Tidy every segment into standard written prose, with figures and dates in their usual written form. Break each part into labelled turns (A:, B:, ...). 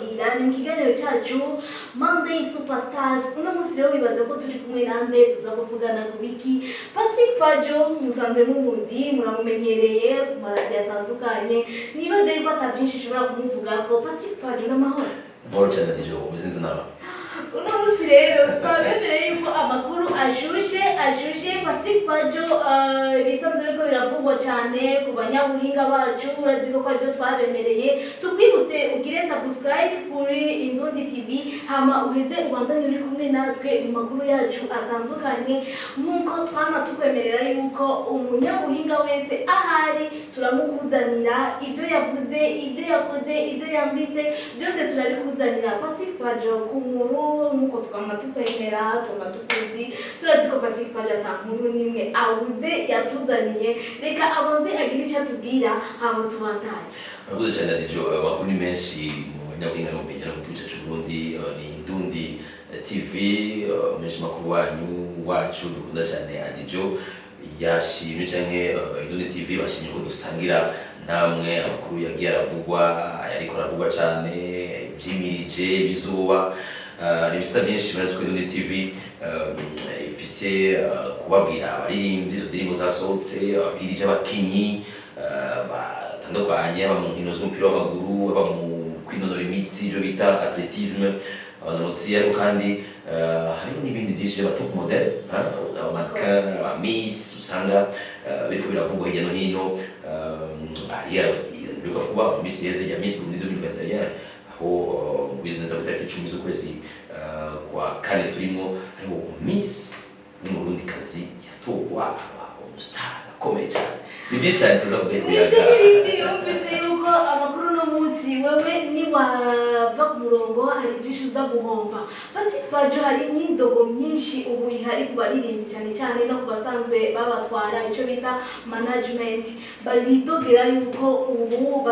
A: kubabwira ni mu kiganiro cyacu Monday Superstars. Uno munsi rero wibaza ko turi kumwe nande tuzakuvugana ku biki. Patrick Pajo musanzwe mumuzi muramumenyereye ku maradiyo atandukanye, nibaze yuko atabyinshi ushobora kumuvuga ko. Patrick Pajo n'amahoro.
B: Amahoro cyane Dijo, ubizinze nawe.
A: Uno munsi rero twabemereye yuko amakuru ashushe Patrick Pajo bisanzwe ko biravugwa cyane ku banyabuhinga bacu, urazi ko aribyo twabemereye. Tukwibutse ugire subscribe kuri Indundi TV, hama uheze ubandanye uri kumwe natwe mu makuru yacu atandukanye, nk'uko twama tukwemerera yuko umunyabuhinga wese ahari turamukuzanira ibyo yavuze, ibyo yakoze, ibyo yanditse, byose turabikuzanira. Patrick Pajo ku nkuru nk'uko twama tukwemera, twama tukuzi, turazi ko Patrick Pajo atankuru nimwe abuze yatuzaniye. Reka abanze agire icyo atubwira hama tubandanye.
B: Urakoze cyane Dijo, amakuru ni menshi mu banyabuhinga n'ubumenyi no mu gihugu cyacu Burundi. Ni Indundi TV, menshi makuru wacu dukunda cyane Dijo yashimye canke Indundi TV bashimye ko dusangira namwe amakuru yagiye aravugwa, ariko aravugwa cyane byimirije bizuba. N'ibisita byinshi barazi ko Indundi TV ifise kubabwira abaririmbyi izo ndirimbo zasohotse, ababwirije abakinyi batandukanye, aba mu nkino z'umupira w'amaguru, aba mu kwinonora imitsi ibyo bita atletisme, abanonotsi, ariko kandi hariho n'ibindi byinshi by'aba top model, abamannequin, aba miss usanga biriko biravugwa hirya no hino. Biriko kuba mu minsi yeze ya Miss Burundi 2021, aho business abatariki 10 z'ukwezi kwa kane turimo, hariho Miss n'umurundi kazi yatogwa umustar akomeye cyane. Ni byinshi cyane tuza kuyaga.
A: N'ibindi yumvise yuko amakuru no munsi wewe niwava ku murongo hari byinshi uza guhomba. Patrick Pajo hari imyidogo myinshi ubu ihari ku baririmbyi cyane no ku basanzwe babatwara icyo bita management, bari bidogera yuko ubu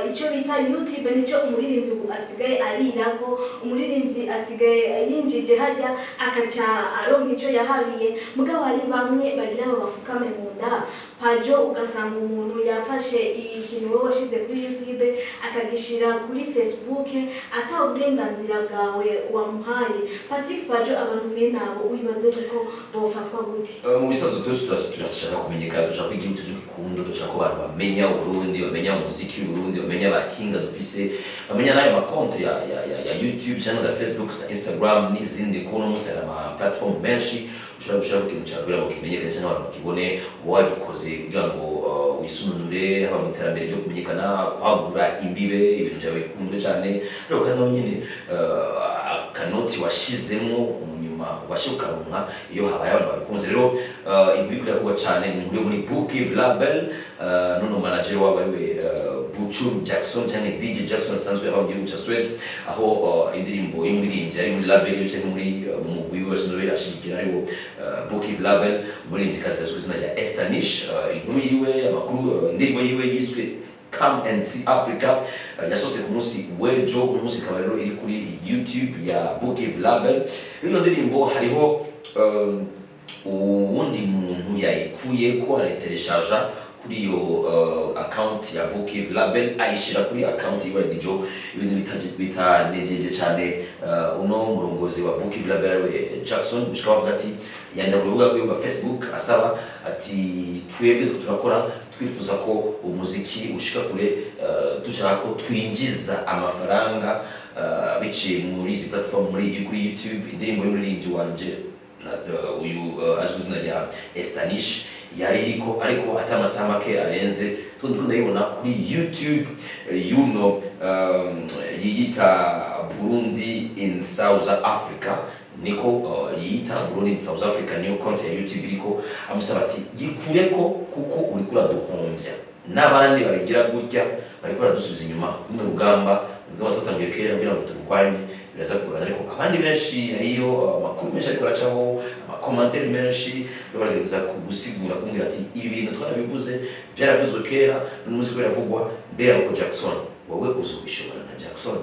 A: icyo bita YouTube nicyo umuririmbyi ubu asigaye arirako, umuririmbyi asigaye yinjije hajya akaca aronka icyo yahabiye. Mugabo hari bamwe bagira babafukame mu nda. Pajo ugasanga umuntu yafashe ikintu wowe washize kuri YouTube akagishira kuri Facebook ata uburenganzira bwawe wamuhaye. Patrick Pajo abantu mwe nabo wibaze ko bofatwa gute?
B: Mu bisazo turashaka kumenyekana, dushaka igihugu cy'urukundo, dushaka ko abantu bamenya Burundi, bamenya umuziki w'Uburundi, bamenya abahinga dufise, bamenya nayo makonti ya YouTube channel za Facebook, za Instagram n'izindi, kuno munsi hari ama platform menshi ushobora gushaka ikintu cyabwira ngo kimenyekane cyangwa abantu bakibone wagikoze kugira ngo wisununure, haba mu iterambere ryo kumenyekana, kwagura imbibe, ibintu byawe bikundwe cyane. Rero kandi nyine akanoti washizemo nyuma ubashe ukaronka iyo habaye abantu babikunze. Rero inkuru iravugwa cyane ni inkuru muri Bookiv Label, nono manager wabo ariwe Buchu Jackson cyangwa DJ Jackson asanzwe aba mu gihugu cya Sweden, aho indirimbo y'umuririmbyi ari muri label yo cyangwa muri mu wiwe washinzwe ashigikira ariwo Bookiv Label, muri ndikaza izina rya Estanish. Inkuru yiwe, amakuru indirimbo yiwe yiswe Come and See Africa, yasohotse ku munsi w'ejo. Ku munsi ikaba rero iri kuri YouTube ya Bookiv Label. Iyo ndirimbo hariho uwundi muntu yayikuye ko arayitereshaja kuri iyo account ya Bookiv Label, ayishira kuri account yiwe Dijo. Ibintu bitanejeje cyane uno murongozi wa Bookiv Label we Jackson bushaka bavuga ati yanda kurubuga rwa Facebook asaba ati twebwe turakora, twifuza ko umuziki ushika kure, dushaka ko twinjiza amafaranga biciye muri izi platform, muri kuri YouTube. Indirimbo y'umuririmbyi wanje uyu azwi izina rya Estanish yariko ariko atamasaha make arenze ndayibona kuri YouTube yuno yiyita Burundi in South Africa, niko yiyita Burundi in South Africa, niyo konti ya YouTube iriko amusaba ati yikureko kuko uri kura duhombya n'abandi babigira gutya bariko baradusubiza inyuma mu rugamba twatangiye kera kugira ngo turwanye biraza kurana. Ariko abandi benshi hariyo amakuru menshi ariko aracaho, amakomantere menshi baragerageza kugusigura kumbwira ati ibi bintu twarabivuze byaravuzwe kera n'umuzi ko yaravugwa mbere ko Jackson wowe uzubishobora na Jackson.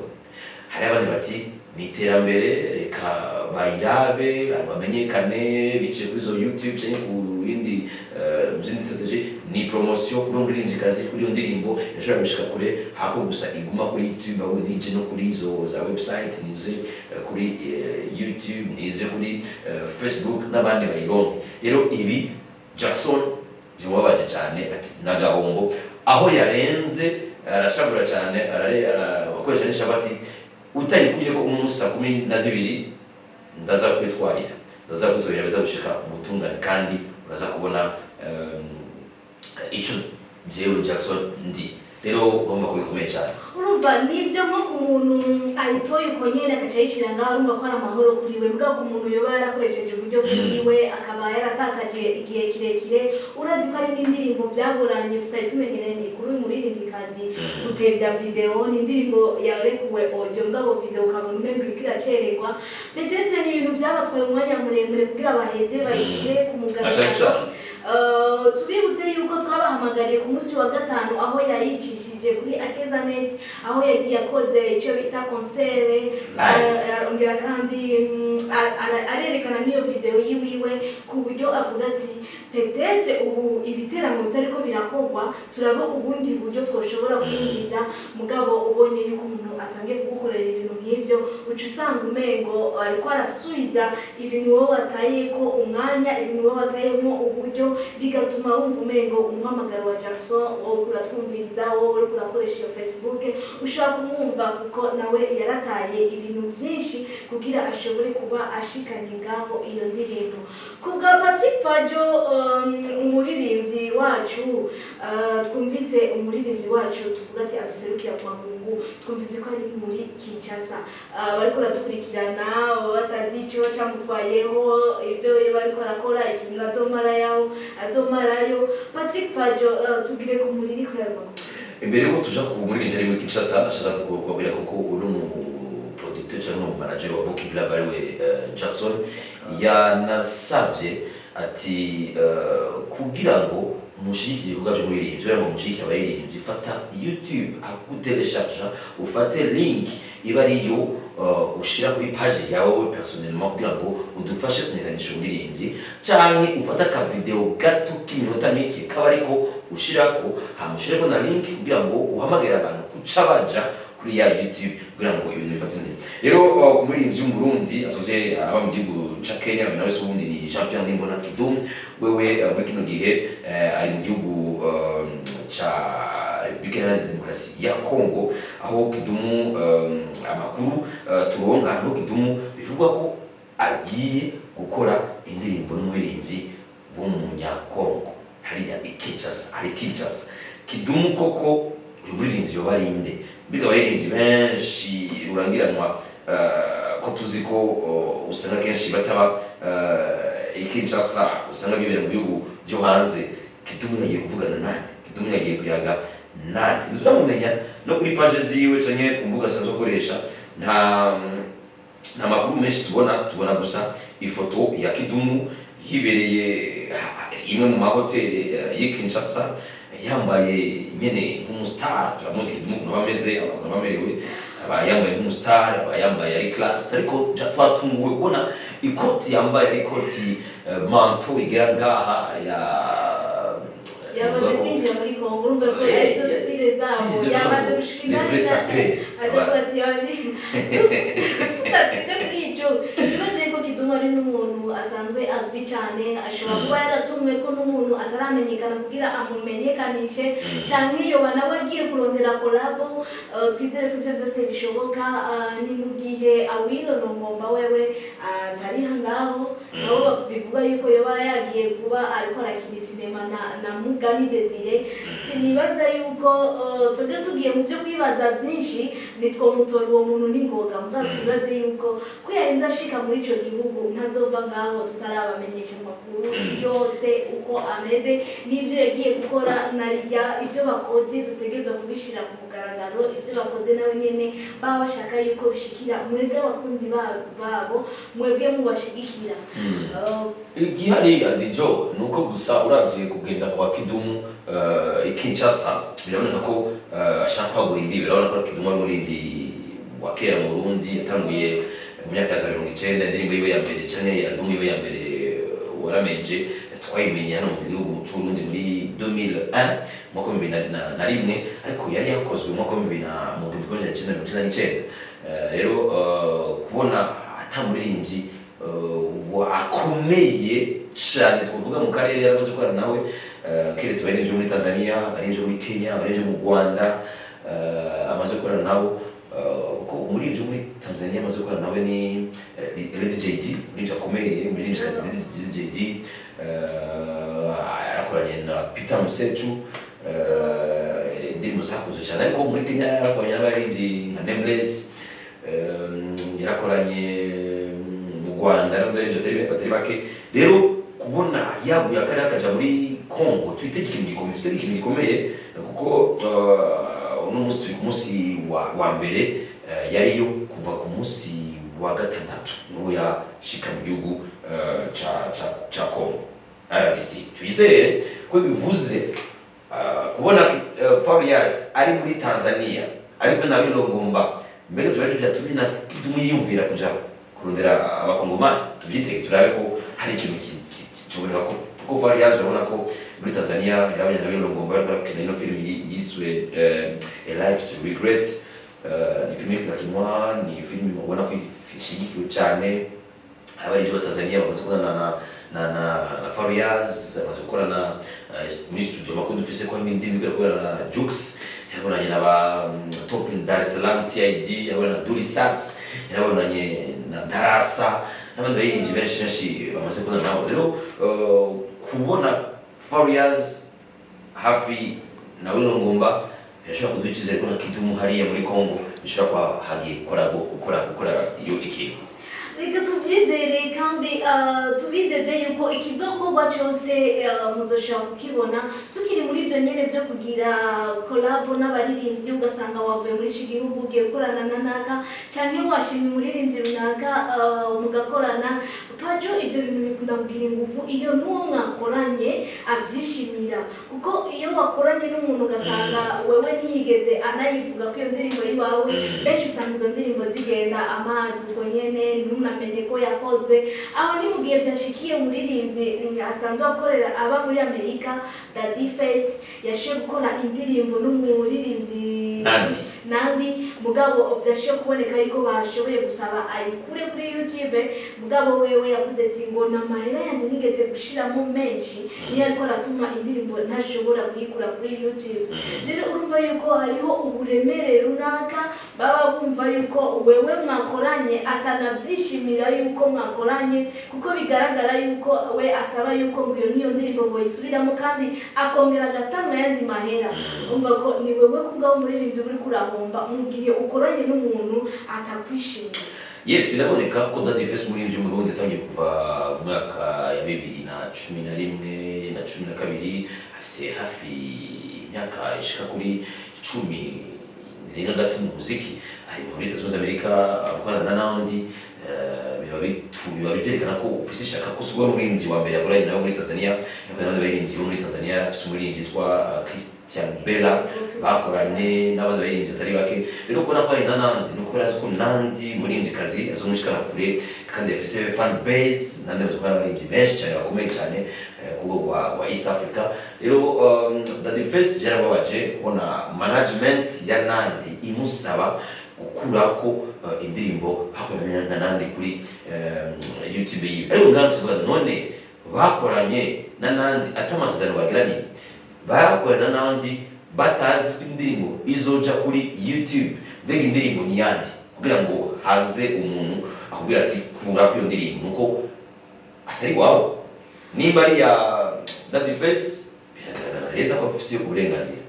B: Hari abandi bati ni iterambere, reka bayirabe bamenyekane biciye kuri zo YouTube cyangwa ku yindi zindi strategy ni promotion kuri umuririmbyikazi kuri iyo ndirimbo yashobora gushika kure hako gusa iguma kuri YouTube aho nije no kuri izo za website nize kuri YouTube nize kuri Facebook n'abandi bayironke. Rero ibi Jackson bimubabaje cyane ati nagahombo aho yarenze arashabura cyane akoresha n'ishabati utayikuye ko umunsi 12 ndaza kwitwarira ndaza gutorera bizagushika umutungane kandi uraza kubona ico jewe Jackson ndi rero ugomba kubikomeye cyane.
A: Urumva nibyo nko ku muntu ayitoye uko nyene akacayishira ngaho urumva ko ari amahoro kuri we bwa ku muntu yoba yarakoresheje uburyo bwiwe akaba yaratakaje igihe kirekire urazi ko ari n'indirimbo byagoranye tutari tumenyereye kuri uyu muririmbyikazi gutevya video n'indirimbo yarekuwe audio ngabo video ukabona umengo iriko iracererwa ndetse ni ibintu byabatwaye umwanya muremure kugira baheze bayishire ku mugaragaro. Tubibutse yuko twabahamagariye ku munsi wa gatanu aho yayicishije kuri Akezanet aho yakoze icyo bita concert arongera kandi arerekana niyo video yiwiwe ku buryo avuga ati peut-être ubu ibiteramo bitariko birakogwa turabo ubundi buryo twoshobora kwinjiza mugabo ubonye yuko umuntu atangiye kugukorera ibintu nk'ibyo uca usanga umengo ariko arasubiza ibintu wowe wataye ko umwanya ibintu wowe watayemo uburyo bigatuma wumva umengo umuhamagaro wa Jackson wowe uratwumviriza wowe uri kurakoresha iyo Facebook ushaka kumwumva kuko nawe yarataye ibintu byinshi kugira ashobore kuba ashikanye ngaho iyo ndirimbo. Kubwa Patrick Pajo umuririmbyi wacu twumvise umuririmbyi wacu tuvuga ati aduserukira kwa Mungu twumvise ko ari muri Kinshasa bariko ratukurikirana batazi ico camutwayeho ibyo bariko arakora ikintu azomarayo. Patrick Pajo tugire ku muriri kurarwa
B: imbere ko tuja ku muririmbyi ari muri Kinshasa ashaka kubabwira koko uri mu producteur cyangwa mu manager wa Book Villa bariwe Jackson yanasavye ati kugira ngo mushikire ibikorwa byo muririmbyi rero mushikire abaririmbyi fata YouTube akuteleshaja ufate link iba ariyo ushira kuri page yawe personnellement kugira ngo udufashe kumenyekanisha umuririmbyi canke ufata ka video gato k'iminota mike kaba ariko ushirako hamushireko na link kugira ngo uhamagare abantu kuca baja kuri ya YouTube kugira ngo ibintu bifate nzira. Rero umuririmbyi mu Burundi asoze aba mu gihugu ca Kenya nawe se ubundi ni champion n'imbona Kidum wewe muri kino gihe ari mu gihugu ca Republika Iharanira Demokarasi ya Congo aho Kidum amakuru turonka no Kidum bivuga ko agiye gukora indirimbo n'umuririmbyi w'umunyakongo hariya Kinshasa. Kidum koko umuririmbyi yobarinde biga abaririmbyi benshi urangiranwa ko tuzi ko usanga kenshi bataba Kinshasa usanga bibera mu bihugu byo hanze. Kidum yagiye kuvugana nani Kidum yagiye kuyaga nani uzamumenya no kuri page ziwe canke ku mbuga sanzo koresha nta makuru menshi tubona gusa ifoto ya Kidum yibereye imwe mu mahoteli y'Kinshasa yambaye nyene nk'umustar turamuzi Kidum kuno bameze abantu bamerewe abayambaye nk'umustar abayambaye ari class ariko twatunguwe kubona ikoti yambaye ari ikoti manto igera ngaha
A: yabaze kwinjira muri Congo urumva ko izo style zabo yabaze gushikira ati kwijo bibaze ko Kidum ari n'umuntu asanzwe azwi cyane ashobora kuba yaratumwe ko n'umuntu ataramenyekana kugira amumenyekanishe cyangwa iyo banawe agiye kurondera collabo twizere ko ibyo byose bishoboka ni mu gihe Awilo Longomba wewe ntari hangaho nabo bivuga yuko yoba yagiye kuba ariko arakina sinema na Mugani Desire. Sinibaza yuko tujye tugiye mu byo kwibaza byinshi nitwo mutora uwo muntu n'ingoga mbwa twibaze yuko ko yarenza ashika muri ico gihugu ntazova ngaho tutarabamenyesha makuru yose uko ameze n'ibyo yagiye gukora narijya ibyo bakoze dutegereza kubishira ku mugaragaro ibyo bakoze nawe nyene baba bashaka yuko bishikira mwebwe abakunzi babo mwebwe mubashigikira.
B: Igihari adijo nuko gusa uravye kugenda kwa Kidum Kinshasa biraboneka ko ashaka kwagura imbibi birabona ko Kidum ari umurinzi wa kera mu Burundi yatanguye mu myaka ya 1990 indirimbo yiwe ya mbere canke album yiwe ya mbere waramenje twayimenye hano mu gihugu cy'u Burundi muri 2001 mwaka wa 2001 ariko yari yakozwe mwaka wa 1999 rero kubona atamuririmbyi akomeye cyane twavuga mu karere yarabuze gukorana nawe keretse barinje muri Tanzania barinje muri Kenya barinje mu Rwanda amaze gukorana nabo ko muri ibyo muri Tanzania amaze gukorana nawe ni Lady JD muri akomeye muri kazi Lady JD arakoranye na Peter Musechu indirimbo zakunzwe cyane ariko muri Kenya yarakoranye n'abaririmbyi nka Nameless yarakoranye mu Rwanda n'abaririmbyi batari bake rero kubona yaguye akari akaja muri Congo twite ikintu gikomeye kuko uno munsi turi ku munsi wa mbere yari yo kuva ku munsi wa gatandatu niho yashika mu gihugu ca Congo RDC twizere ko bivuze kubona Farious ari muri Tanzania ariko nawe Longomba mbere turaje tumina tumiyumvira kuja kurondera abakongomani tubyitege turabe ko hari ikintu cyoboneka ko Farious urabona ko muri Tanzania yarabanye nawe Longomba barakina ino film yiswe A Life to Regret ni film y'abakinwa ni film ubona ko ishigikiwe cyane abari muri Tanzania bamaze kubona na Farious bamaze gukorana muri studio makuru dufise ko n'indi bikorana na Jux yabonanye na ba Top in Dar es Salaam TID yabonanye na Duri Sax yabonanye na Darasa n'abandi baririmbyi benshi bamaze kubona nabo rero kubona Farious hafi na Longomba yashobora kuduha icyizere ko na Kidumu hariya muri Congo bishobora kwa hagiye gukora iyo ikintu
A: reka tubyizere kandi tubizeze yuko ikizokorwa cyose muzoshobora kukibona tukiri muri ibyo nyene byo kugira collab n'abaririmbyi ugasanga wavuye muri iki gihugu ugiye gukorana na naka cyangwa washimye umuririmbyi runaka mugakorana Pajo ibyo bintu bikunda kugira ingufu iyo n'uwo mwakoranye abyishimira kuko iyo wakoranye n'umuntu ugasanga wewe ntiyigeze anayivuga ko iyo ndirimbo yiwawe benshi usanga izo ndirimbo zigenda amazi uko nyene namenye ko yakozwe aho ni mu gihe byashikiye umuririmbyi asanzwe akorera aba muri Amerika Daddy Face yashe gukora indirimbo n'umuririmbyi Nandi mugabo byashe kuboneka yuko bashoboye gusaba ayikure kuri YouTube mugabo wewe yavuze ati ngo namahera yanje nigeze gushiramo menshi niyo ariko aratuma indirimbo ntashobora kuyikura kuri YouTube rero urumva yuko hariho uburemere runaka baba bumva yuko wewe mwakoranye akanabyishimira yuko mwakoranye kuko bigaragara yuko we asaba yuko ngo niyo ndirimbo boyisubiramo kandi akongera agatanga yandi mahera umva ko ni wewe kubwa umuririmbyi uri kurahomba mu gihe ukoranye n'umuntu atakwishimira
B: yes biraboneka ko Daddy Face muri ibyo mu Burundi yatangiye kuva mu mwaka ya 2011 na 12 afise hafi imyaka ishika kuri 10 nirenga gato mu muziki ari muri Leta Zunze Amerika akorana n'andi biba byerekana ko ufise ishaka ko subwa umuririmbyi wa mbere yakoranye nawe muri Tanzania yakoranye n'abaririmbyi bo muri Tanzania afise umuririmbyi yitwa Christian Bella bakoranye n'abandi baririmbyi batari bake rero kubona ko ari n'andi nuko arazi ko n'andi muririmbyikazi azomushikana kure kandi afise fan base n'andi bazokora abaririmbyi benshi cyane bakomeye cyane ku wa East Africa rero Daddy Face byarababaje kubona management ya Nandi imusaba gukurako indirimbo bakoranye na Nandi kuri YouTube yiwe ariko nganze none bakoranye na Nandi atamasezerano bagiraniye bakorana na Nandi batazi indirimbo izoja kuri YouTube mbega indirimbo ni yandi kugira ngo haze umuntu akubwira ati kura ku ndirimbo nuko atari wawe nimba ari ya Daddy Face biragaragara neza ko afite uburenganzira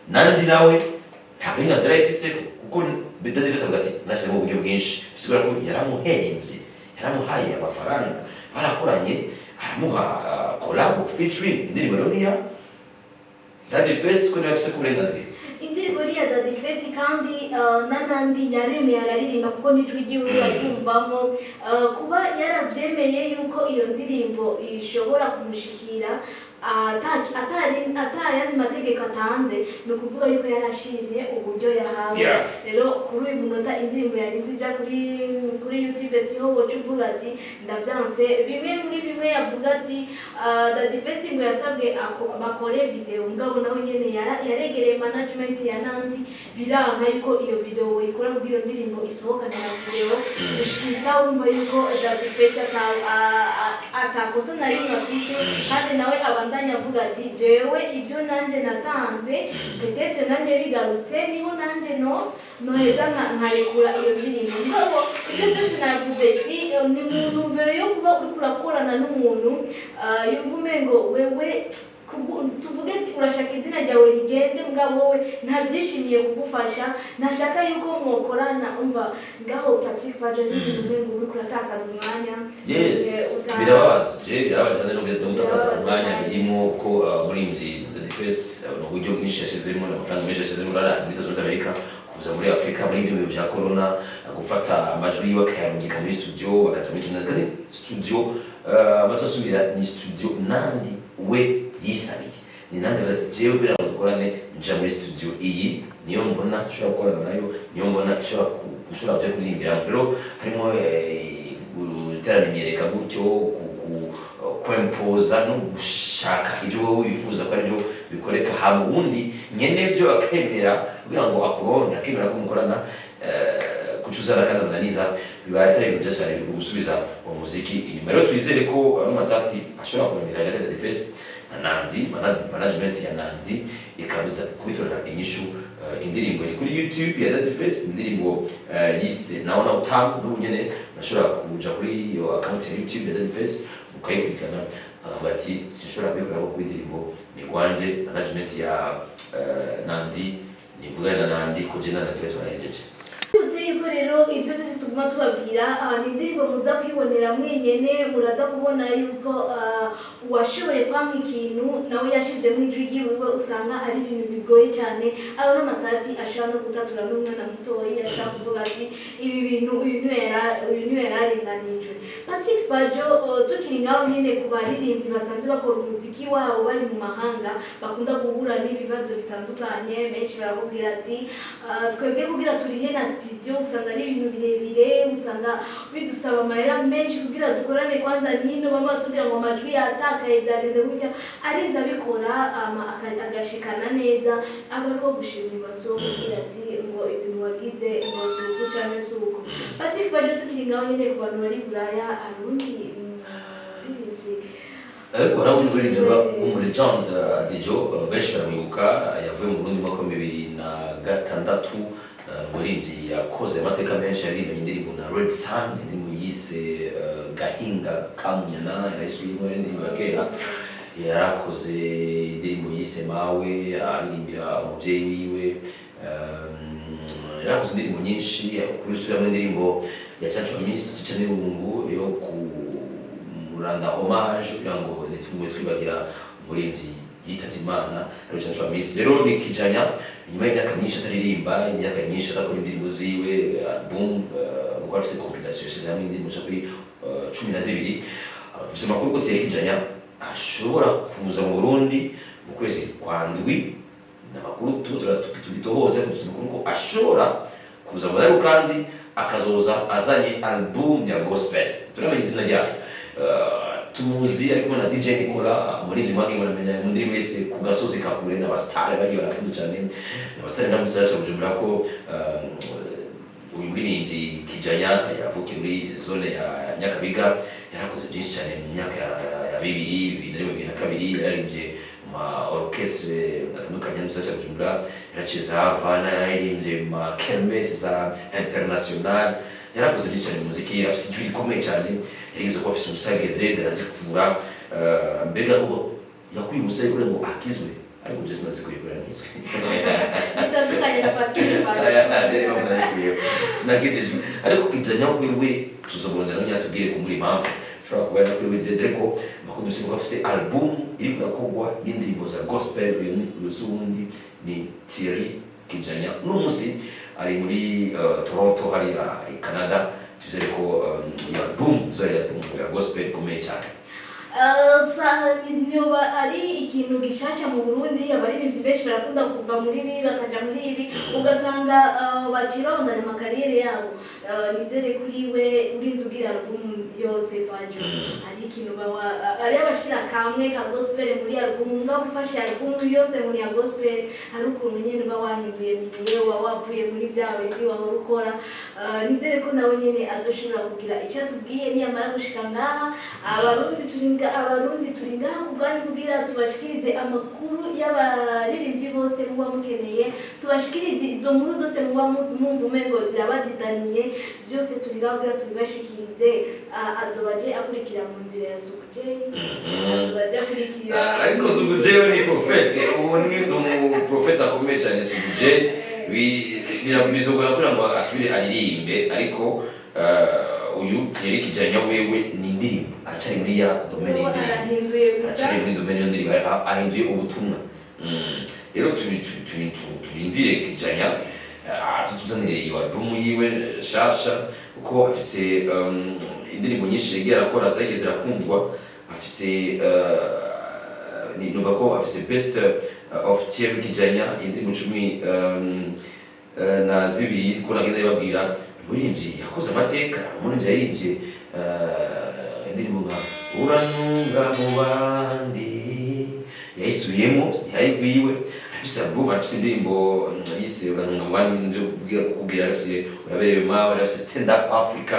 B: Nandi nawe nta burenganzira yifise kuko Daddy Face avuga ati nashyira mu buryo bwinshi bisigura ko yaramuhembye yaramuhaye amafaranga barakoranye aramuha collab featuring indirimbo rero niya Daddy Face ko nafise kuburenganzira
A: indirimbo ya Daddy Face kandi Nandi yaremeye araririmba kuko nijwi giwe bayumvamo kuba yarabyemeye yuko iyo ndirimbo ishobora kumushikira atayandi mategeko atanze ni ukuvuga yuko yarashimye uburyo yahawe. Rero kuri uyu munota indirimbo yari nzija kuri YouTube siho woca uvuga ati ndavyanse. Bimwe muri bimwe yavuga ati Daddy Face ngo yasabwe bakore video, mugabo nawe nyene yaregereye management ya Nandi biranka yuko iyo video ikora muri iyo ndirimbo isohokana na video. Gushikisa wumva yuko Daddy Face atakosa na rimwe afite, kandi nawe abandanya avuga ati jewe ibyo nanje natanze peut-être nanje bigarutse niho nanje noheza nkarekura iyo ndirimbo. Mugabo ibyo byose navuze ati ni muntu mbere yo kuba uri kurakorana n'umuntu yumva umengo wewe tuvuge ati urashaka izina ryawe rigende, mugabo wowe ntabyishimiye kugufasha, ntashaka yuko mwokorana. Umva ngaho Patrick Pajo n'ibintu umengo uri kuratakaza umwanya.
B: Yes, birababaje kandi no gutakaza umwanya birimo ko murimvyi Daddy Face no buryo bwinshi yashizemo n'amafaranga menshi yashizemo muri Leta Zunze Amerika kuza muri Afrika muri ibyo bya corona, gufata amajwi yiwe akayarungika muri studio bakaja muri kinagari studio batasubira ni studio Nandi we yisabiye. Ni Nandi ati jewe bira dukorane nja muri studio iyi niyo mbona ushobora gukorana nayo, niyo mbona ushobora kuja kuririmbira. Rero harimo guteranimyereka gutyo kwempoza no gushaka ibyo wowe wifuza ko aribyo bikoreka hamwe ubundi nyene byo akemera kugira ngo akuronke, akemera ko mukorana kucuzana kandi ananiza bibaye atari ibintu bya cyane gusubiza mu muziki inyuma. Rero twizere ko ari matati ashobora kurangira Leta Daddy Face na Nandi management ya Nandi ikabuza kubitorera inyishu. Indirimbo ni kuri YouTube ya Daddy Face, indirimbo yise naona utamu n'ubunyene nashobora kuja kuri iyo account ya YouTube ya Daddy Face ukayikurikirana akavuga ati sinshobora kubikora kuko indirimbo ni kwanje management ya Nandi nivugana na Nandi ko je na Nandi twahejeje.
A: Uzi yuko rero ibyo byose tuguma tubabwira ni indirimbo muza kwibonera mwenyene, muraza kubona yuko washoboye kwamwa ikintu nawe yashizemo ijwi ryiwe usanga ari ibintu bigoye cyane. Aro n'amatati ashaka no gutatura n'umwana mutoyi ashaka kuvuga ati ibi bintu uyu niwe yararinganijwe. Patrick Pajo tukiri ngaho nyene ku baririmbyi basanzwe bakora umuziki wabo bari mu mahanga bakunda guhura n'ibibazo bitandukanye. Benshi barakubwira ati twebwe kugira turihe na studio usanga ari ibintu birebire, usanga bidusaba amahera menshi kugira dukorane kwanza nino bamwe batubwira ngo amajwi yatakaye byagenze gutya, arinze abikora agashikana neza aba ari wo gushimira kugira ati ngo ibintu wagize ngo suku cyane suku. Patrick Pajo tukiri ngaho nyine ku bantu bari Buraya arundi
B: warabundi kuririmba umulegend Dijo benshi baramwibuka yavuye mu Burundi mu 2006 umuririmbyi yakoze amateka menshi yaririmbye indirimbo na Red Sun, indirimbo yise Gahinga Kamunyana yarayisubiyemo indirimbo ya kera. Yarakoze indirimbo yise Mawe aririmbira umuvyeyi wiwe. Yarakoze indirimbo nyinshi kurusubiramo indirimbo ya Chacho Miss Cica n'irungu yo kuranda hommage kugira ngo nitumwe twibagira umuririmbyi yitavye Imana Chacho Miss. Rero ni kijanya nyuma y'imyaka myinshi ataririmba, imyaka myinshi atakora indirimbo ziwe album kuko afise compilation yashize hamwe indirimbo kuri 12. Dufise amakuru ko Kijanya ashobora kuza mu Burundi mu kwezi kwa ndwi, n'amakuru tugitohoze dufise amakuru ko ashobora kuza mu Burundi kandi akazoza azanye album ya gospel. Turamenya izina ryayo tumuzi ariko na DJ Nicola muri byo mwangi muramenye mu ndirimbo yise ku gasozi kakure n'abastare bari barakunze cyane. Abastare ndamusaza cyabujumura ko uyu muririmbyi Kijanya yavukiye muri zone ya Nyakabiga, yarakoze byinshi cyane mu myaka ya 2022 yararimbye ma orchestre atandukanye n'umusaza cyabujumura, yaraciza Havana, yararimbye ma kermesse za international, yarakoze byinshi cyane mu muziki, afite ijwi rikomeye cyane. Yarigize ko afite umusage dread arazikura mbega ko yakuye umusage kure ngo akizwe ariko je sinazi kuyikora n'izwe
A: bitandukanye na Patrick Pajo
B: sinagejeje ariko Kijanya wewe tuzobonera n'yatubwire ko muri impamvu ushobora kuba na kuri dread ariko makuru dusingo afite album iri kurakogwa y'indirimbo za gospel. Usundi ni Thierry Kijanya n'umunsi ari muri Toronto hari Canada. Tuzere ko album zoya album ya gospel ikomeye cyane.
A: nyoba ari ikintu gishasha mu Burundi, abaririmbyi benshi barakunda kuva muri ibi bakaja muri ibi, ugasanga bakira bandanya amakariyeri yabo. Nizere kuri we urinze ugira album yose Pajo, hari ikintu ari abashira kamwe ka gospel muri album, ngafashe album yose muri ya gospel, hari ukuntu nyene bawahinduye niye wavuye muri bya bindi wahora ukora. Nizere ko nawe nyene azoshobora kugira icyo atubwiye niyamara gushika ngaha. Abarundi turi ngaha kubwanyu kugira tubashikirize amakuru y'abaririmbyi bose muba mukeneye, tubashikirize izo nkuru zose muba mwumva umengo zirabadidaniye, byose turi ngaha kugira tubibashikirize. Azobaje akurikira mu nzira ya Sukuje, azobaje akurikira
B: ariko Sukuje ni profete, ubu ni umuprofete akomeye cyane Sukuje. Birabizogora kugira ngo asubire aririmbe, ariko uyu Thierry Kijanya wewe ni indirimbo acari muri ya domaine y'indirimbo, acari muri domaine y'indirimbo ahinduye ubutumwa. Rero turindire Kijanya atutuzanire iyo album yiwe shasha, uko afise indirimbo nyinshi yagiye arakora zageze zirakundwa. Afise numva ko afise best of Thierry Kijanya indirimbo 12 ko nagenda ibabwira umuririmbyi yakoze amateka. Umuririmbyi yaririmbye indirimbo nka uranunga mu bandi yayisubiyemo ntiyayigwiwe. Afise album, afise indirimbo yise uranunga mu bandi nje kubwira, afise uraberewe mawe, afise Stand Up Africa,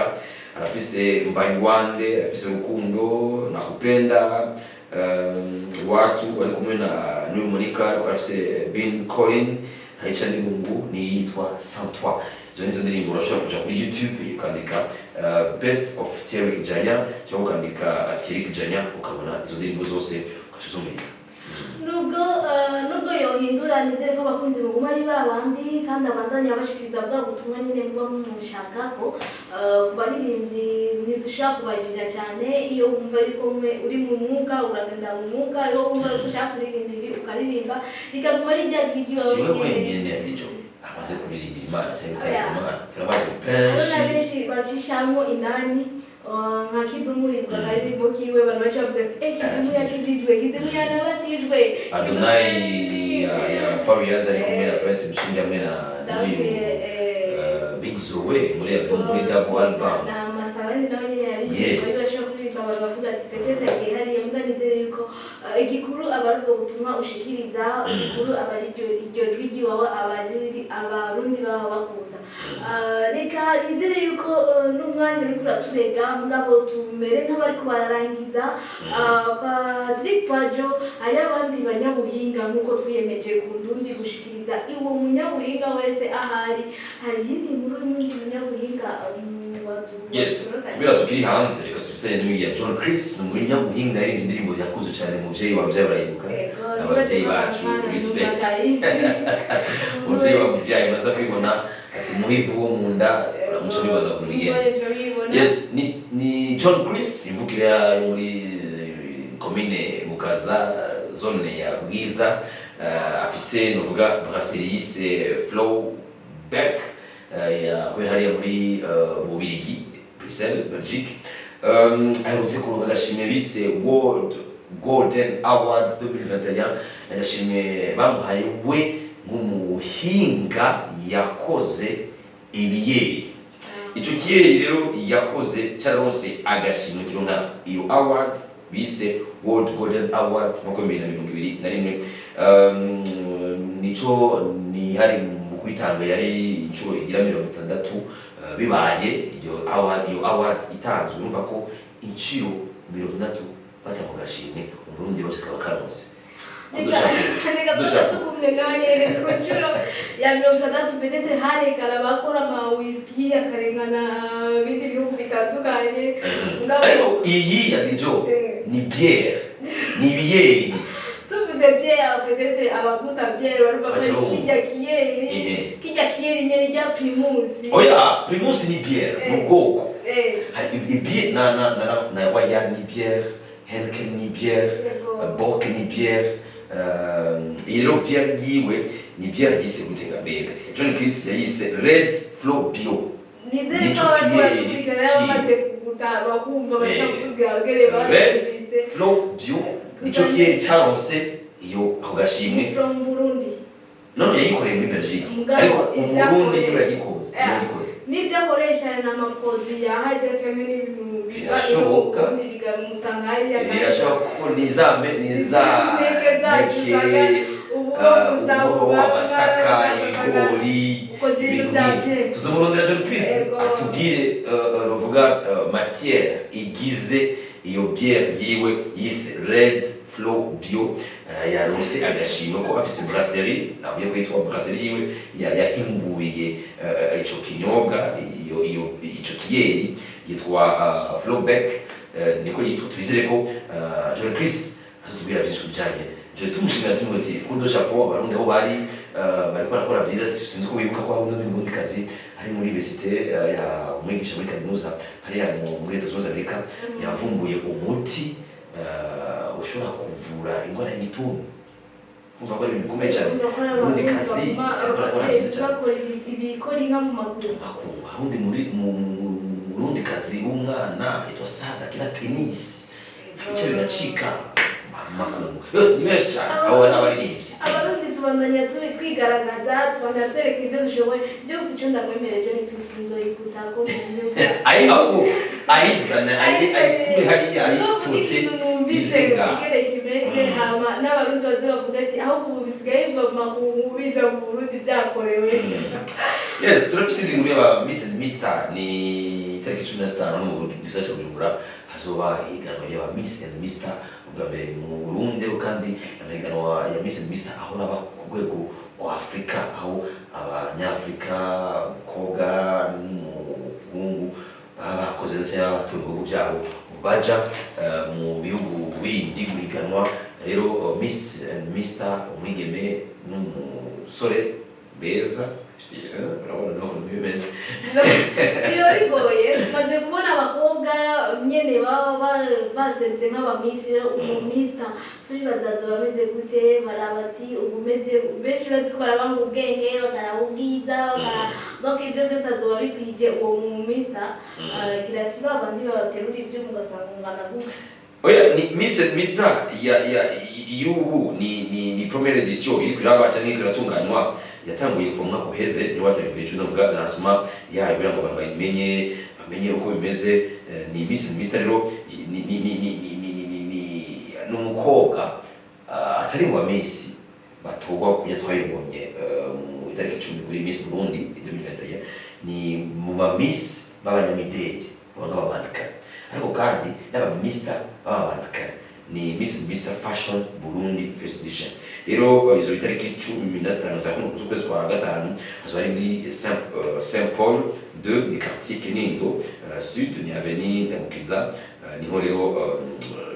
B: afise Mbaigwande, afise Rukundo, Nakupenda, watu wali kumwe na Nuyu Monica, afise Bin Coin, haicha ndirimbo ni yitwa Santwa. Izo nizo ndirimbo urashobora kuja kuri YouTube ukandika best of Thierry Kijanya cyangwa ukandika Thierry Kijanya ukabona izo ndirimbo zose ukatuzumviriza.
A: Nubwo yohindura, nizere ko abakunzi baguma ari babandi kandi abandanya bashikiriza bwa butumwa nyine muba mumushaka ko kubaririmbyi ntidushaka kubajija cyane. Iyo wumva yuko uri mu mwuga uragenda mu mwuga, iyo wumva ko ushaka kuririmba ibi ukaririmba rikaguma ari rya jwi wawe.
B: Siwe wenyine ndijo amaze kuririmba Imana cyangwa Imana turabaze penshi.
A: Abana benshi bacishamo indani nka Kidumurirwa karirimbo kiwe abantu bacha bavuga ati Kidumu yakidijwe, Kidumu yanabatijwe.
B: Adonai ya Fariaz ari kumwe na Prince Mshindi hamwe na Big Zoe muri double album.
A: Na Masalani nawe nyine yari bashaka kuririmba abantu bavuga ati Peteze yagiye hariya mbwa nizere yuko igikuru abarubwo butumwa ushikiriza, igikuru abari iryo jwi wawe abarundi baba bakunda. Reka nizere yuko n'umwanya uri kuraturega mugabo tumere nk'abari kubararangiza. Patrick Pajo hari abandi banyabuhinga nk'uko twiyemeje ku Ndundi gushikiriza iwo munyabuhinga wese ahari. Hari yindi muri munyabuhinga
B: Yes, kubera tukiri hanze reka tufite n'uyu ya John Chris, ni umunyabuhinga yaririmbye indirimbo yakuze cyane umuvyeyi wabyaye barayibuka. Abavyeyi bacu respect. Umuvyeyi wabyaye baza kwibona ati muhivu wo munda uramuca bibona ku migeni. Yes, ni John Chris imvukira muri commune Mukaza zone ya Bwiza. Afise novuga brasserie yise Flow Back kuri hariya muri Bubirigi, Bruxelles, Belgique. Aherutse kuronka agashimwe bise World Golden Award 2021. Agashimwe bamuhaye we nk'umuhinga yakoze ibiyeri. Ico kiyeri rero yakoze cyaronse agashimwe kironka iyo award bise World Golden Award mu 2021. Nico ni hari kwitanga yari inshuro igira 60 bibaye iyo award itanzwe. Urumva ko inshuro 60 batamugashimwe Burundi bose kaba karonse.
A: Dushaka kumwe n'abanyere ku nshuro ya 60 petete harekana bakora ama whisky akarengana bindi bihugu bitandukanye.
B: Ariko iyi ya Dijo ni bière, ni biyeri.
A: Tuvuze bière petete abaguta bière baruba kijya kiyeri nyene rya Primus.
B: Oya, Primus ni bière mu bwoko. Hari bière na waya ni bière, Henken ni bière, Bock ni bière. Iyo bière yiwe ni bière yise gutega mbega. John Chris yayise Red Flow Bio.
A: Nizere ko abakora public rero bamaze kugutaba kumva bashaka kutubwira gere ba numvise
B: Flow Bio nico kiye caronse iyo ako gashimwe
A: from Burundi
B: none yayikoreye muri Belgique
A: Mugabo
B: ariko Burundi
A: ivyakoreye-
B: niwe yagikoze yagikoze
A: n'ibyo akoresha n'amaproduit ya hajya cyangwa n'ibintu
B: Birashoboka.
A: bigamusanga hariya
B: birashoboka kuko niza
A: Inteke zacu usanga uburo gusa
B: uburo amasaka ibigori
A: ukoze ibintu bya byeri
B: tuzamurondera John Chris
A: Ego.
B: atubwire ruvuga matière igize iyo bière yiwe yise Red Flow Bio yaronse agashimwe ko afise brasserie avuye kwitwa brasserie yiwe yahinguye ico kinyobwa ico kiyeri yitwa Flowback niko yitwa twizere ko John Chris azotubwira byinshi kubijanye je tumushimira tumwoti kudo chapeau abarundi aho bari bariko barakora byiza sinzi ko bibuka ko aho n'undi kazi ari muri université ya umwigisha muri kaminuza hariya muri Leta Zunze Ubumwe za Amerika yavumbuye umuti ushobora kuvura indwara y'igituntu umva ko ari ibintu bikomeye cyane ubundi kazi akora byiza cyane
A: ibikora inka mu maguru
B: akumva urundi mu Burundi kazi w'umwana yitwa Sada kina tennis ibice bigacika makungu yose ni benshi cyane abo n'abaririmbyi
A: abarundi tubandanya twigaragaza tubandanya twereka ibyo dushoboye byose icyo ndamwemereye John Chris nzoyikuta ko mu myuga
B: ayizana ayikuye hariya ayispote izenga
A: kimeze hama n'abarundi bavuga ati ahubwo ubu bisigaye biva mu makungu biza mu Burundi byakorewe
B: yes turafise ibintu by'aba Miss and Mr ni itariki 15 no mu Burundi gisagara cya Bujumbura hazoba ihiganwa y'aba Miss and Mr ubwa mbere mu Burundi kandi amahiganwa ya Miss and Mr ahora aba ku rwego rwa Afrika aho abanyafrika koga n'umuhungu baba bakoze cyangwa batunga ibihugu byabo baja mu bihugu bindi guhiganwa rero Miss and Mr umwigeme n'umusore beza urabona no bimeze
A: iyo bigoye tumaze kubona abakobwa nyene baba baserutse nk'abamisi umumista turibazaza bameze gute barabati ubumeze benshi bazi ko barabanga ubwenge bakaraba ubwiza donc ibyo byose azoba bikwije uwo mumista kirasiba abandi babaterura ibyo mugasanga umwana gute
B: oya ni Miss and Mr yubu ni première edition iri kuraba cyangwa iratunganywa yatanguye kuva mu mwaka uheze niyo watangiye cyo ndavuga lancement yayo kugira ngo abantu bamenye uko bimeze ni Miss and Mr rero ni umukobwa atari mu bamisi batogwa kujya twabibonye mu itariki 10 kuri Miss Burundi 2021 ni mu bamisi b'abanyamideli b'abandika ariko kandi n'abamista b'abandika ni Miss and Mr Fashion Burundi First Edition rero izo itariki 15 z'ukwezi kwa gatanu azari muri Saint Paul de quartier Kinindo sud ni avenue Ndamukiza niho rero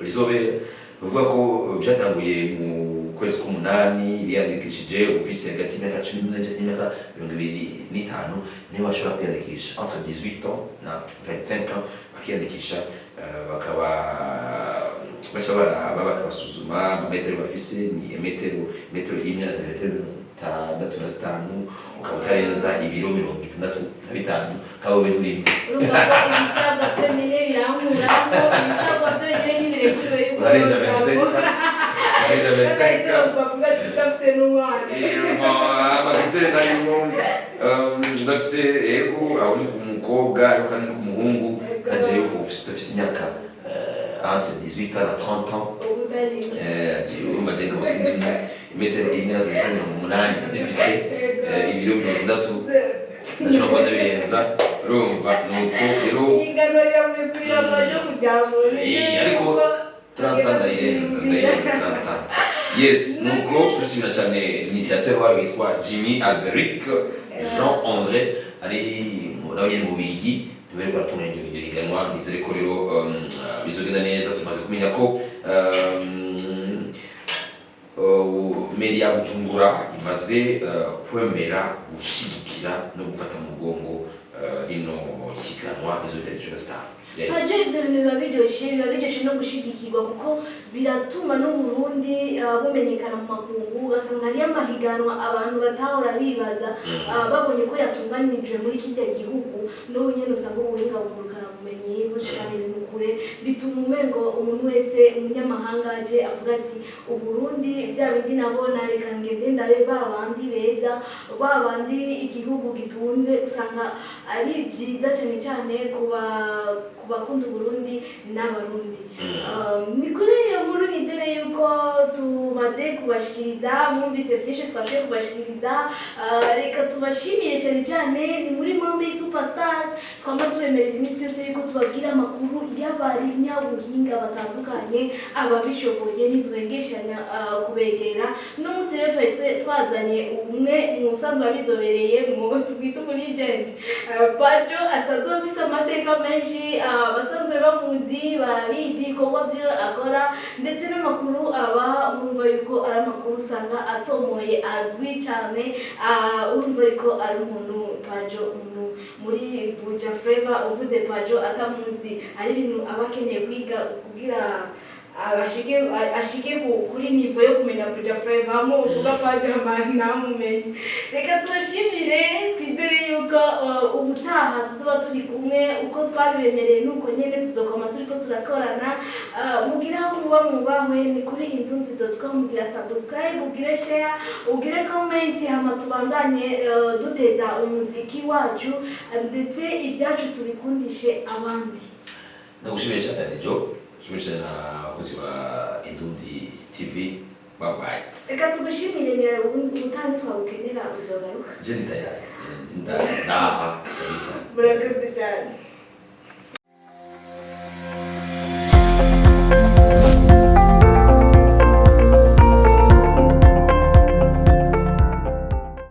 B: bizobe bivuga ko byatanguye mu kwezi k'umunani biyandikishije ofisi hagati y'imyaka 10 n'imyaka 25 niho bashobora kwiyandikisha entre 18 ans na 25 ans bakiyandikisha bakaba bakabasuzuma amametero bafise ni metero y'imyaka metero 65 ukaba utarenza ibiro 65 kabo biri
A: urumva ko ibisabwa byonyine biramuramo ibisabwa byonyine ntibirekure yuko
B: urarenza 25
A: bavuga ati udafise n'umwana
B: amagitere nayo ndafise ego aho ni ku mukobwa ariko kandi no ku muhungu kaje yuko ufise imyaka entre 18 ans à 30 ans urumva je ngo sindimwe imetero y'imyaka 8 zifise ibiro 60 ndashobora kuba ndabirenza urumva nuko rero
A: ingano yamukurira amaje kujyabona
B: ariko 30 ans ndayirenza 30 yes nuko turashimira cyane initiateur wayo witwa Jimmy Alberic Jean-André ari nawe mu bigi niwe baratunganya iryo higanwa nizere ko rero bizogenda neza tumaze kumenya ko meri ya Bujumbura imaze kwemera gushigikira no gufata mu mugongo rino higanwa izoteretswe star
A: haje ibyo bintu biba biryoshye no gushigikirwa kuko biratuma n'Uburundi bumenyekana mu makungu ugasanga hariyo amahiganwa abantu batahora bibaza babonye ko yatunganijwe muri kijya gihugu n'ubu nyene usanga ubuhinga bugurukana bumenyi bushikana ibintu kure bituma umengo umuntu wese umunyamahanga aje avuga ati Uburundi bya bindi nabona reka ngende ndabe babandi beza babandi igihugu gitunze usanga ari byiza cyane cyane kubakunda Burundi n'abarundi ni kuri iyo nkuru nizere yuko tumaze kubashikiriza mwumvise byinshi twashoboye kubashikiriza reka tubashimire cyane cyane ni muri Monday Superstars twama turemera iminsi yose yuko tubabwira amakuru y'abarinyabuhinga batandukanye ababishoboye ntiduhengeshanya kubegera no munsi rero twazanye umwe mu usanzwe abizobereye mu twita muri legend Pajo asanzwe afise amateka menshi abasanzwe bamuzi barabizi ibikorwa byo akora ndetse n'amakuru aba urumva yuko ari amakuru usanga atomoye azwi cyane urumva yuko ari umuntu Pajo umuntu muri Buja Flavor uvuze Pajo atamuzi ari ibintu abakeneye kwiga kugira ashike kuri nivo yo kumenya Buja Flavor mu uvuga Pajo namumenye reka turashimire twizere yuko ubutaha tuzoba turi kumwe uko twabibemereye nuko nyene tuzokoma turiko turakorana mugira aho muba mubahwe ni kuri indundwi.com mugira subscribe ugire share ugire comment hama tubandanye duteza umuziki wacu ndetse ibyacu tubikundishe abandi
B: ndagushimiye cyane Jo Shimishana na wakozi wa Indundi TV. Bye bye.
A: Reka tugushimire ngera ubutani twabukenera uzogaruka.
B: Je ndi tayari. Ndaha kabisa.
A: Murakoze cyane.